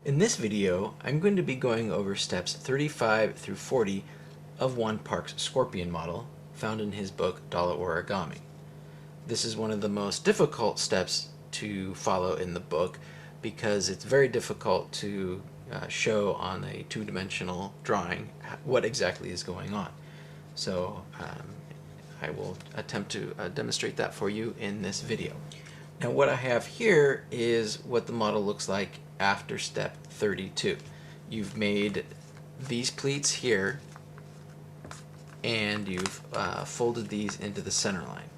In this video, I'm going to be going over steps 35 through 40 of One Park's Scorpion model, found in his book Dollar Origami. This is one of the most difficult steps to follow in the book because it's very difficult to show on a two-dimensional drawing what exactly is going on. So I will attempt to demonstrate that for you in this video. Now what I have here is what the model looks like after step 32. You've made these pleats here and you've folded these into the center line.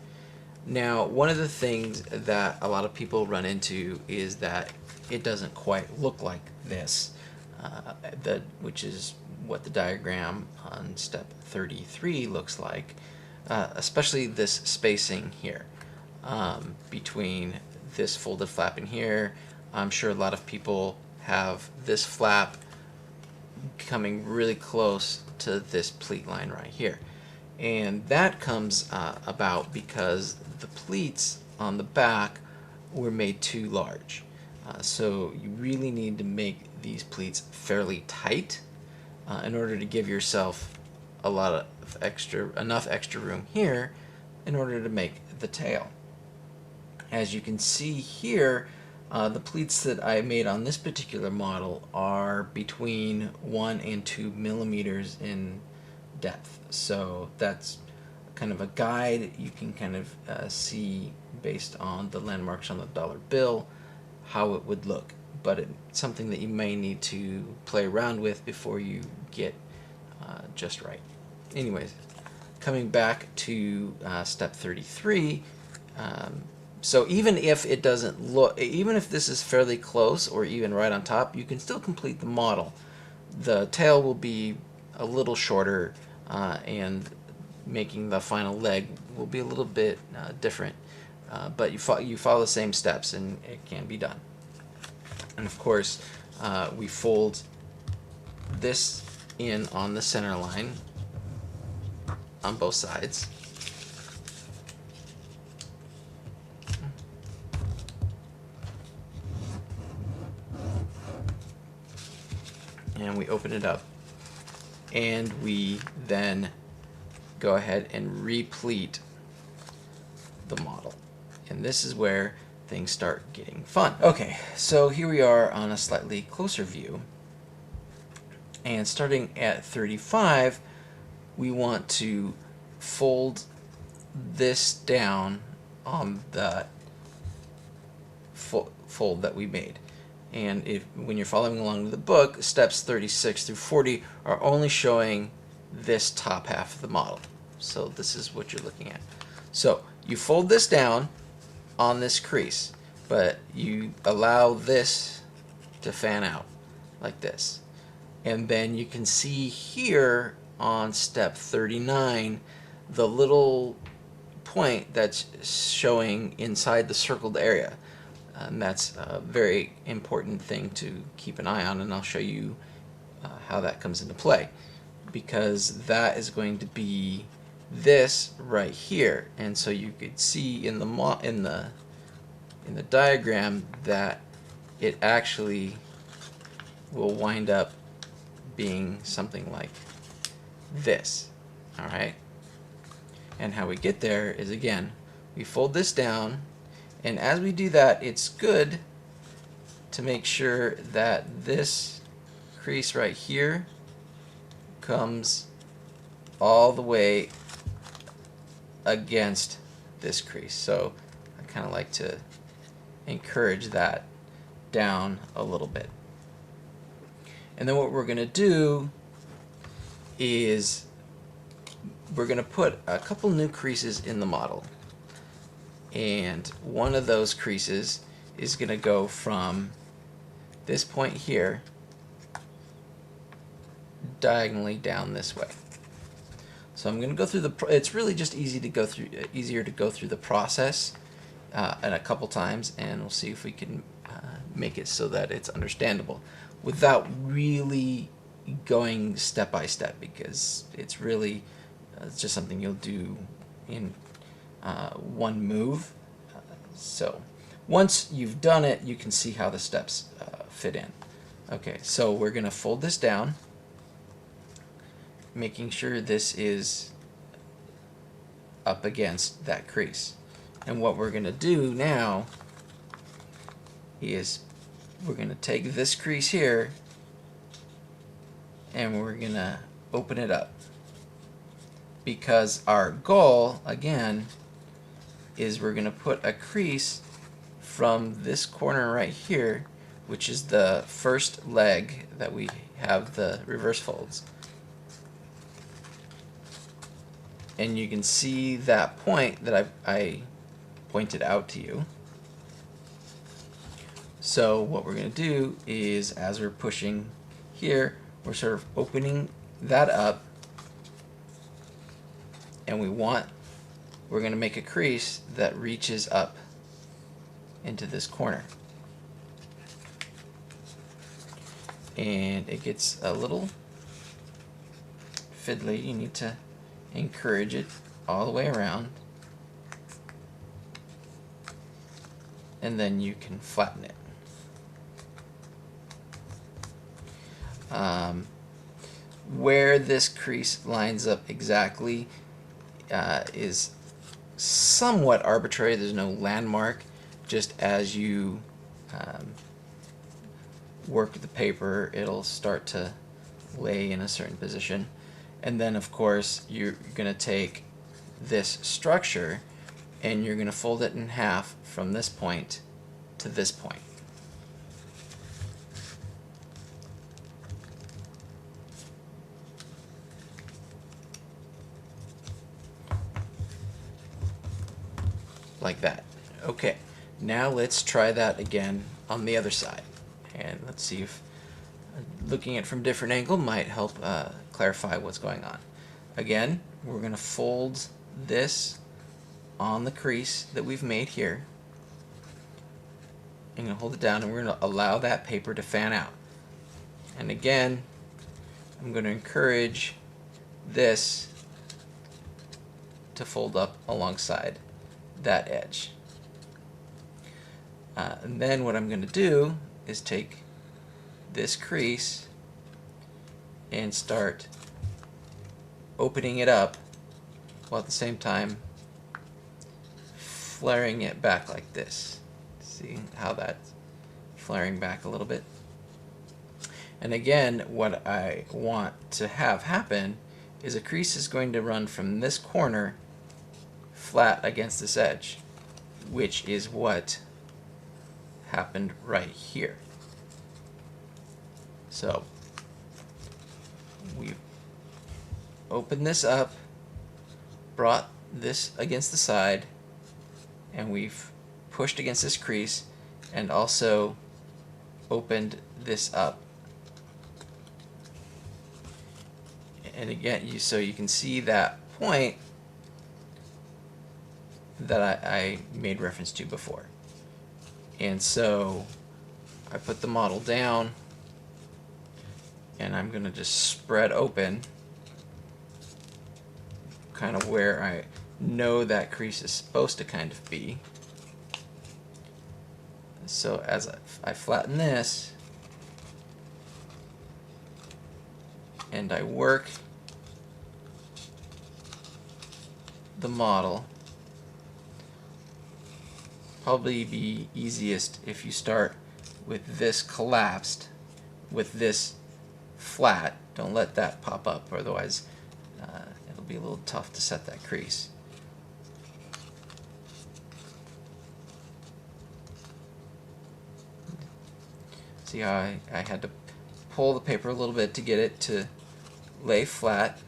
Now one of the things that a lot of people run into is that it doesn't quite look like this, which is what the diagram on step 33 looks like, especially this spacing here. Between this folded flap in here. I'm sure a lot of people have this flap coming really close to this pleat line right here. And that comes about because the pleats on the back were made too large. So you really need to make these pleats fairly tight in order to give yourself a lot of enough extra room here in order to make the tail. As you can see here, the pleats that I made on this particular model are between 1 and 2 millimeters in depth. So that's kind of a guide. You can kind of see based on the landmarks on the dollar bill how it would look. But it's something that you may need to play around with before you get just right. Anyways, coming back to step 33, so even if it doesn't look, even if this is fairly close or even right on top, you can still complete the model. The tail will be a little shorter and making the final leg will be a little bit different, but you follow the same steps and it can be done. And of course, we fold this in on the center line on both sides. And we open it up and we then go ahead and replete the model, and this is where things start getting fun. Okay, so here we are on a slightly closer view, and starting at 35 we want to fold this down on the fold that we made. And when you're following along with the book, steps 36 through 40 are only showing this top half of the model. So this is what you're looking at. So you fold this down on this crease, but you allow this to fan out like this. And then you can see here on step 39 the little point that's showing inside the circled area. And that's a very important thing to keep an eye on, and I'll show you how that comes into play, because that is going to be this right here. And so you could see in the diagram that it actually will wind up being something like this. All right, and how we get there is, again, we fold this down. And as we do that, it's good to make sure that this crease right here comes all the way against this crease. So I kind of like to encourage that down a little bit. And then what we're going to do is we're going to put a couple new creases in the model. And one of those creases is going to go from this point here diagonally down this way. So I'm going to go through it's really just easier to go through the process and a couple times, and we'll see if we can make it so that it's understandable without really going step by step, because it's really it's just something you'll do in one move. So once you've done it, you can see how the steps fit in. Okay, so we're going to fold this down, making sure this is up against that crease. And what we're going to do now is we're going to take this crease here and we're going to open it up, because our goal again is we're going to put a crease from this corner right here, which is the first leg that we have the reverse folds. And you can see that point that I pointed out to you. So what we're going to do is, as we're pushing here, we're sort of opening that up, and we're going to make a crease that reaches up into this corner. And it gets a little fiddly. You need to encourage it all the way around, and then you can flatten it. Where this crease lines up exactly is somewhat arbitrary. There's no landmark. Just as you work the paper, it'll start to lay in a certain position. And then, of course, you're going to take this structure and you're going to fold it in half from this point to this point. Like that. Okay, now let's try that again on the other side. And let's see if looking at it from a different angle might help clarify what's going on. Again, we're going to fold this on the crease that we've made here. I'm going to hold it down, and we're going to allow that paper to fan out. And again, I'm going to encourage this to fold up alongside that edge. And then what I'm going to do is take this crease and start opening it up, while at the same time flaring it back like this. See how that's flaring back a little bit? And again, what I want to have happen is a crease is going to run from this corner flat against this edge, which is what happened right here. So we opened this up, brought this against the side, and we've pushed against this crease and also opened this up. And again, so you can see that point that I made reference to before. And so I put the model down, and I'm going to just spread open kind of where I know that crease is supposed to kind of be. So as I flatten this and I work the model, probably be easiest if you start with this collapsed, with this flat. Don't let that pop up, otherwise it'll be a little tough to set that crease. See how I had to pull the paper a little bit to get it to lay flat.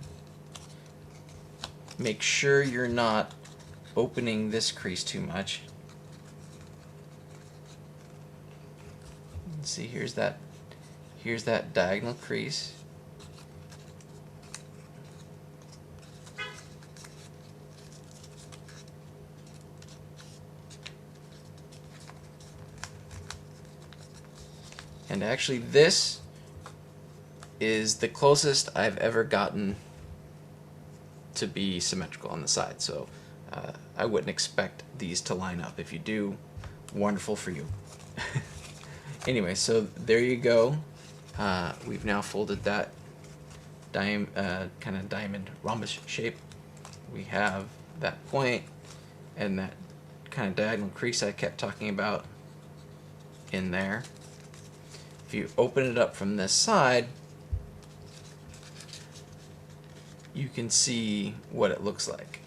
Make sure you're not opening this crease too much. See, here's that diagonal crease. And actually, this is the closest I've ever gotten to be symmetrical on the side. So I wouldn't expect these to line up. If you do, wonderful for you. Anyway, so there you go. We've now folded that kind of diamond rhombus shape. We have that point and that kind of diagonal crease I kept talking about in there. If you open it up from this side, you can see what it looks like.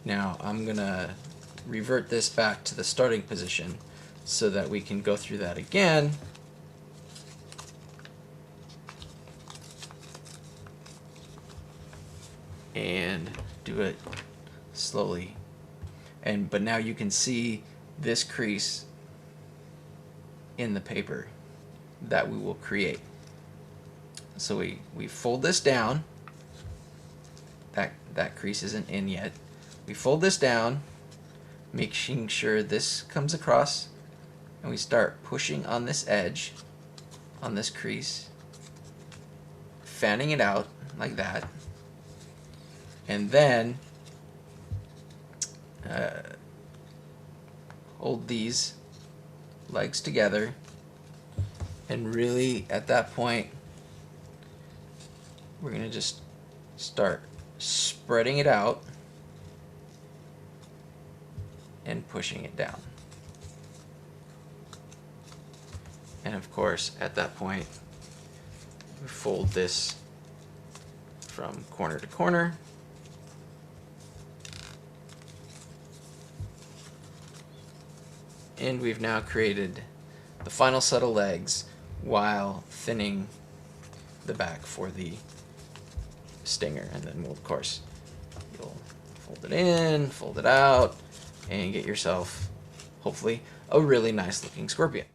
Now I'm gonna revert this back to the starting position so that we can go through that again. And do it slowly. But now you can see this crease in the paper that we will create. So we fold this down. That crease isn't in yet. We fold this down, making sure this comes across, and we start pushing on this edge, on this crease, fanning it out like that, and then hold these legs together, and really at that point we're going to just start spreading it out and pushing it down. And of course at that point we fold this from corner to corner, and we've now created the final set of legs while thinning the back for the stinger. And then we'll, of course, you'll fold it in, fold it out, and get yourself, hopefully, a really nice looking scorpion.